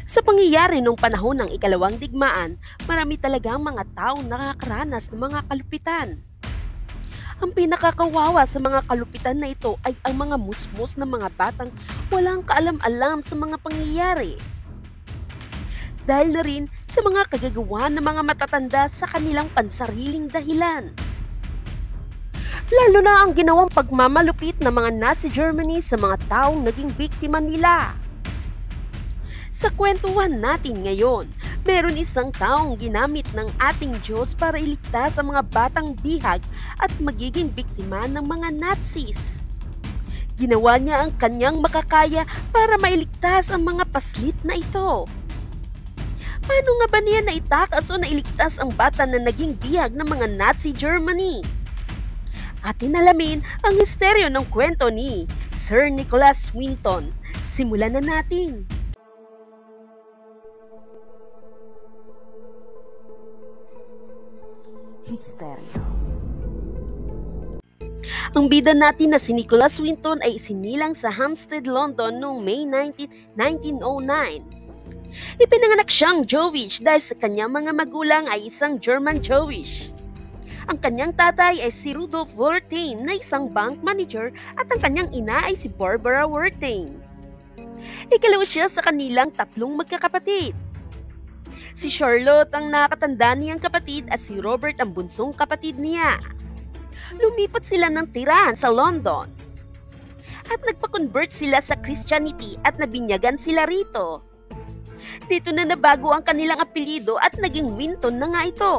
Sa pangyayari noong panahon ng ikalawang digmaan, marami talagang mga taong nakakaranas ng mga kalupitan. Ang pinakakawawa sa mga kalupitan na ito ay ang mga musmos ng mga batang walang kaalam-alam sa mga pangyayari. Dahil na rin sa mga kagagawa ng mga matatanda sa kanilang pansariling dahilan. Lalo na ang ginawang pagmamalupit ng mga Nazi Germany sa mga taong naging biktima nila. Sa kwentuhan natin ngayon, meron isang taong ginamit ng ating Diyos para iligtas ang mga batang bihag at magiging biktima ng mga Nazis. Ginawa niya ang kanyang makakaya para mailigtas ang mga paslit na ito. Paano nga ba niya naitakas o nailigtas ang bata na naging bihag ng mga Nazi Germany? Atin alamin ang misteryo ng kwento ni Sir Nicholas Winton. Simulan na natin! Misteryo. Ang bida natin na si Nicholas Winton ay isinilang sa Hampstead, London noong May 19, 1909. Ipinanganak siyang Jewish dahil sa kanyang mga magulang ay isang German Jewish. Ang kanyang tatay ay si Rudolf Wertheim na isang bank manager at ang kanyang ina ay si Barbara Wertheim. Ikalawa siya sa kanilang tatlong magkakapatid. Si Charlotte ang nakatanda niyang kapatid at si Robert ang bunsong kapatid niya. Lumipat sila ng tirahan sa London. At nagpa-convert sila sa Christianity at nabinyagan sila rito. Dito na nabago ang kanilang apelyido at naging Winton na nga ito.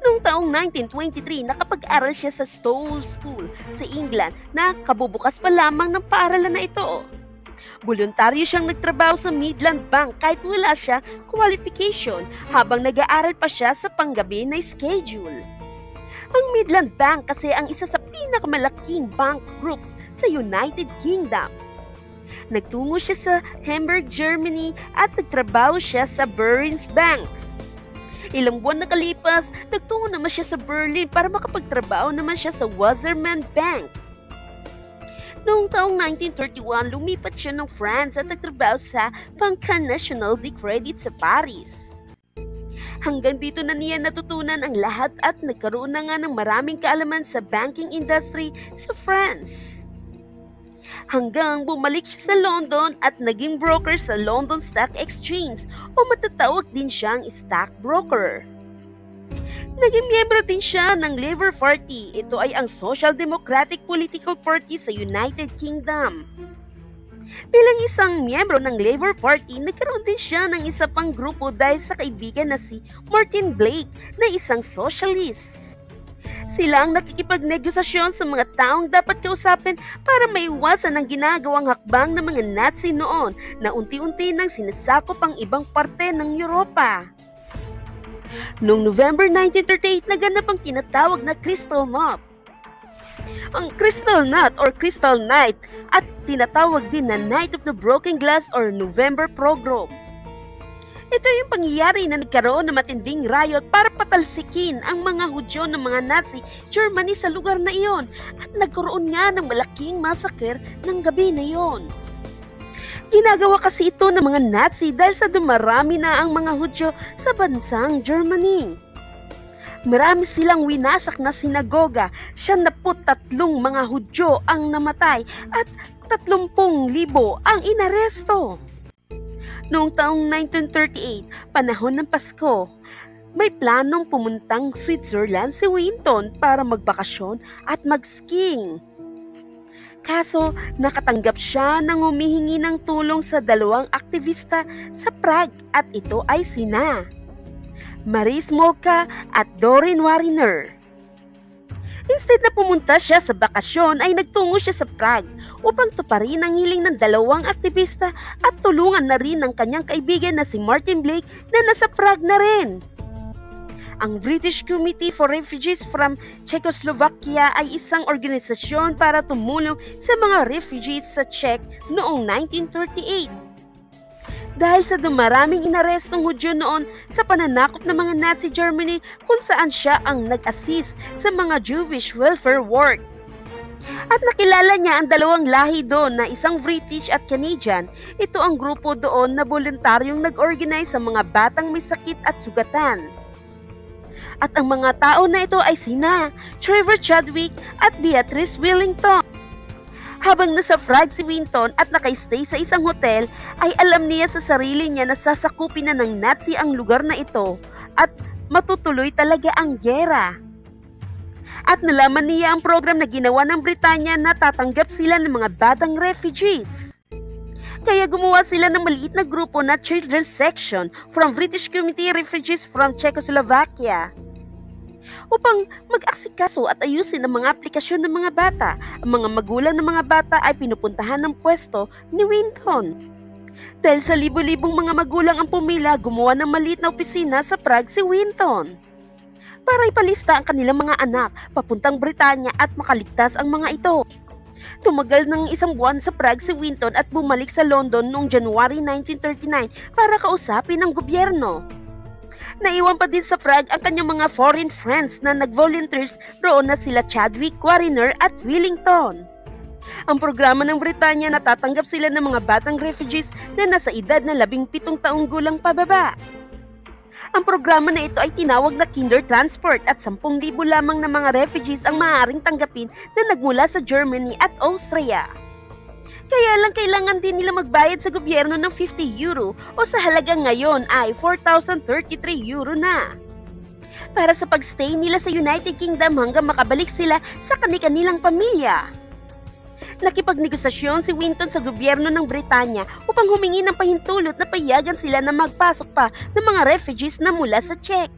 Noong taong 1923, nakapag-aral siya sa Stowe School sa England na kabubukas pa lamang ng paaralan na ito. Voluntaryo siyang nagtrabaho sa Midland Bank kahit wala siya qualification habang nag-aaral pa siya sa panggabi na schedule. Ang Midland Bank kasi ang isa sa pinakamalaking bank group sa United Kingdom. Nagtungo siya sa Hamburg, Germany at nagtrabaho siya sa Barings Bank. Ilang buwan nakalipas, nagtungo naman siya sa Berlin para makapagtrabaho naman siya sa Wasserman Bank. Noong taong 1931, lumipat siya ng France at nagtrabaho sa Banque Nationale de Credit sa Paris. Hanggang dito na niya natutunan ang lahat at nagkaroon na nga ng maraming kaalaman sa banking industry sa France. Hanggang bumalik siya sa London at naging broker sa London Stock Exchange o matatawag din siyang stockbroker. Naging miyembro din siya ng Labour Party. Ito ay ang Social Democratic Political Party sa United Kingdom. Bilang isang miyembro ng Labour Party, nagkaroon din siya ng isa pang grupo dahil sa kaibigan na si Martin Blake na isang socialist. Sila ang nakikipagnegosasyon sa mga taong dapat kausapin para maiwasan ang ginagawang hakbang ng mga Nazi noon na unti-unti nang sinasakop ang ibang parte ng Europa. Noong November 1938, naganap ang tinatawag na Crystal Knot. Ang Crystal Knot or Crystal Night at tinatawag din na Night of the Broken Glass or November Pogrom. Ito yung pangyayari na nagkaroon ng matinding riot para patalsikin ang mga Hudyo ng mga Nazi Germany sa lugar na iyon at nagkaroon nga ng malaking massacre ng gabi na iyon. Ginagawa kasi ito ng mga Nazi dahil sa dumarami na ang mga Hudyo sa bansang Germany. Marami silang winasak na sinagoga, 73 mga Hudyo ang namatay at 30,000 ang inaresto. Noong taong 1938, panahon ng Pasko, may planong pumuntang Switzerland si Winton para magbakasyon at mag-skiing. Kaso, nakatanggap siya ng humihingi ng tulong sa dalawang aktivista sa Prague at ito ay sina Marie Smolka at Doreen Wariner. Instead na pumunta siya sa bakasyon ay nagtungo siya sa Prague upang tuparin ang hiling ng dalawang aktivista at tulungan na rin ng kanyang kaibigan na si Martin Blake na nasa Prague na rin. Ang British Committee for Refugees from Czechoslovakia ay isang organisasyon para tumulong sa mga refugees sa Czech noong 1938. Dahil sa dumaraming inarestong Hudyo noon sa pananakop ng mga Nazi Germany kung saan siya ang nag-assist sa mga Jewish welfare work. At nakilala niya ang dalawang lahi doon na isang British at Canadian. Ito ang grupo doon na voluntaryong nag-organize sa mga batang may sakit at sugatan. At ang mga tao na ito ay sina Trevor Chadwick at Beatrice Wellington. Habang nasa Prague si Winton at naka-stay sa isang hotel, ay alam niya sa sarili niya na sasakupin na ng Nazi ang lugar na ito at matutuloy talaga ang gyera. At nalaman niya ang program na ginawa ng Britanya na tatanggap sila ng mga batang refugees. Kaya gumawa sila ng maliit na grupo na Children's Section from British Community Refugees from Czechoslovakia upang mag-aksikaso at ayusin ang mga aplikasyon ng mga bata. Ang mga magulang ng mga bata ay pinupuntahan ng pwesto ni Winton. Dahil sa libo-libong mga magulang ang pumila, gumawa ng maliit na opisina sa Prague si Winton para ipalista ang kanilang mga anak papuntang Britanya at makaligtas ang mga ito. Tumagal ng isang buwan sa Prague si Winton at bumalik sa London noong January 1939 para kausapin ang gobyerno. Naiwan pa din sa Prague ang kanyang mga foreign friends na nag-volunteers roon na sila Chadwick, Wariner at Wellington. Ang programa ng Britanya natatanggap sila ng mga batang refugees na nasa edad na 17 taong gulang pababa. Ang programa na ito ay tinawag na Kinder Transport at 10,000 lamang na mga refugees ang maaaring tanggapin na nagmula sa Germany at Austria. Kaya lang kailangan din nila magbayad sa gobyerno ng €50 o sa halagang ngayon ay €4,033 na para sa pagstay nila sa United Kingdom hanggang makabalik sila sa kanilang pamilya. Nakipagnegosasyon si Winton sa gobyerno ng Britanya upang humingi ng pahintulot na payagan sila na magpasok pa ng mga refugees na mula sa Czech.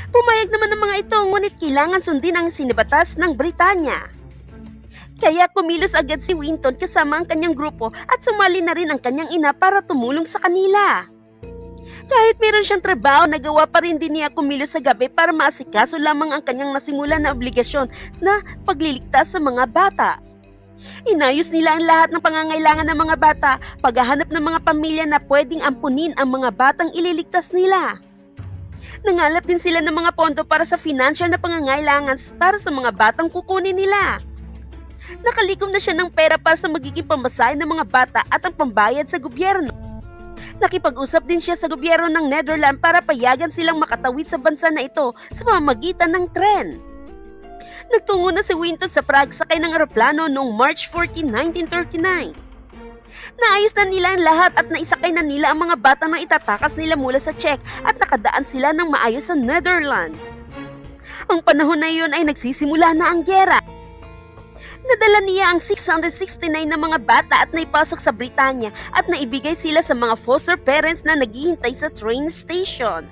Pumayag naman ng mga ito, ngunit kailangan sundin ang sinibatas ng Britanya. Kaya kumilos agad si Winton kasama ang kanyang grupo at sumali na rin ang kanyang ina para tumulong sa kanila. Kahit meron siyang trabaho, nagawa pa rin din niya kumilos sa gabi para maasikaso lamang ang kanyang nasimulan na obligasyon na pagliligtas sa mga bata. Inayos nila ang lahat ng pangangailangan ng mga bata, paghahanap ng mga pamilya na pwedeng ampunin ang mga batang ililigtas nila. Nangalap din sila ng mga pondo para sa financial na pangangailangan para sa mga batang kukunin nila. Nakalikom na siya ng pera para sa magiging pamasahe ng mga bata at ang pambayad sa gobyerno. Nakipag-usap din siya sa gobyerno ng Netherlands para payagan silang makatawid sa bansa na ito sa pamamagitan ng tren. Nagtungo na si Winton sa Prague sakay ng eroplano noong March 14, 1939. Naayos na nila ang lahat at naisakay na nila ang mga bata na itatakas nila mula sa Czech at nakadaan sila ng maayos sa Netherlands. Ang panahon na iyon ay nagsisimula na ang gyera. Nadala niya ang 669 na mga bata at naipasok sa Britanya at naibigay sila sa mga foster parents na naghihintay sa train station.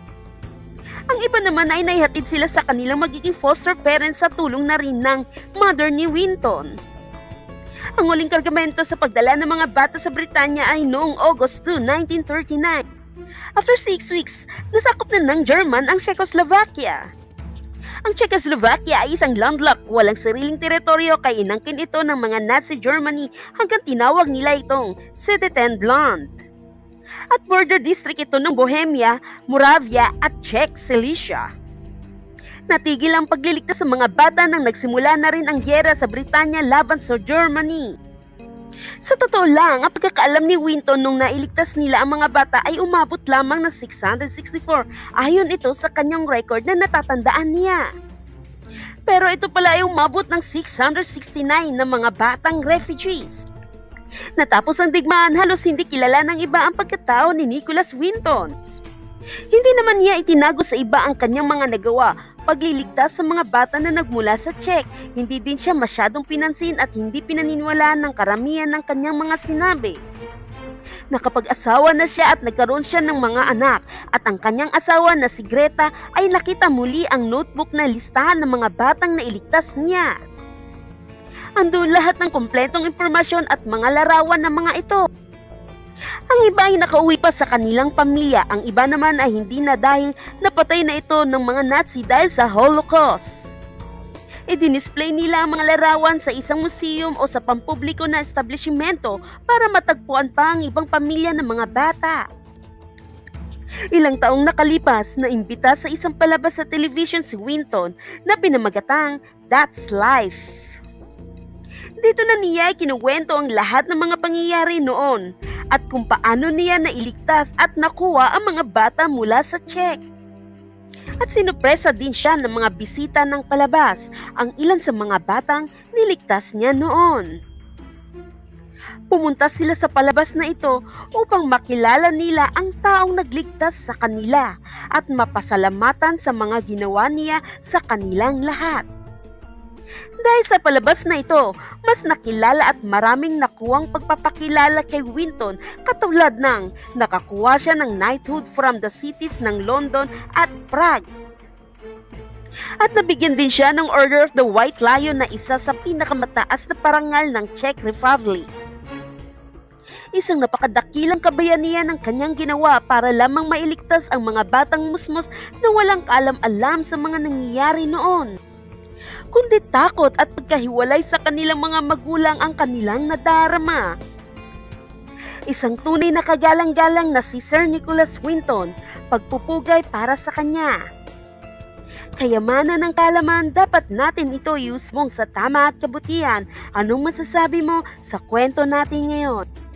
Ang iba naman ay naihatid sila sa kanilang magiging foster parents sa tulong na rin ng mother ni Winton. Ang huling kargamento sa pagdala ng mga bata sa Britanya ay noong August 2, 1939. After 6 weeks, nasakop na ng German ang Czechoslovakia. Ang Czechoslovakia ay isang landlocked, walang sariling teritoryo kaya inangkin ito ng mga Nazi Germany hanggang tinawag nila itong Sudetenland. At border district ito ng Bohemia, Moravia at Czech Silesia. Natigil ang pagliligtas sa mga bata nang nagsimula na rin ang gyera sa Britanya laban sa Germany. Sa totoo lang, ang pagkakaalam ni Winton nung nailigtas nila ang mga bata ay umabot lamang ng 664 ayon ito sa kanyang record na natatandaan niya. Pero ito pala ay umabot ng 669 na mga batang refugees. Natapos ang digmaan, halos hindi kilala ng iba ang pagkatao ni Nicholas Winton. Hindi naman niya itinago sa iba ang kanyang mga nagawa, pagliligtas sa mga bata na nagmula sa Czech. Hindi din siya masyadong pinansin at hindi pinaniniwalaan ng karamihan ng kanyang mga sinabi. Nakapag-asawa na siya at nagkaroon siya ng mga anak at ang kanyang asawa na si Greta ay nakita muli ang notebook na listahan ng mga batang nailigtas niya. Andun lahat ng kumpletong impormasyon at mga larawan ng mga ito. Ang iba ay nakauwi pa sa kanilang pamilya, ang iba naman ay hindi na dahil napatay na ito ng mga Nazi dahil sa Holocaust. I-display nila ang mga larawan sa isang museum o sa pampubliko na establishmento para matagpuan pa ang ibang pamilya ng mga bata. Ilang taong nakalipas, naimbita sa isang palabas sa television si Winton na pinamagatang That's Life. Dito na niya kinuwento ang lahat ng mga pangyayari noon at kung paano niya nailigtas at nakuha ang mga bata mula sa Czech. At sinupresa din siya ng mga bisita ng palabas ang ilan sa mga batang niligtas niya noon. Pumunta sila sa palabas na ito upang makilala nila ang taong nagligtas sa kanila at mapasalamatan sa mga ginawa niya sa kanilang lahat. Dahil sa palabas na ito, mas nakilala at maraming nakuwang pagpapakilala kay Winton katulad ng nakakuha siya ng knighthood from the cities ng London at Prague. At nabigyan din siya ng Order of the White Lion na isa sa pinakamataas na parangal ng Czech Republic. Isang napakadakilang kabayanihan ng kanyang ginawa para lamang mailigtas ang mga batang musmos na walang kaalam-alam sa mga nangyayari noon, kundi takot at pagkahiwalay sa kanilang mga magulang ang kanilang nadarama. Isang tunay na kagalang-galang na si Sir Nicholas Winton, pagpupugay para sa kanya. Kayamanan ng kaalaman, dapat natin ito iusbong sa tama at kabutihan. Anong masasabi mo sa kwento natin ngayon?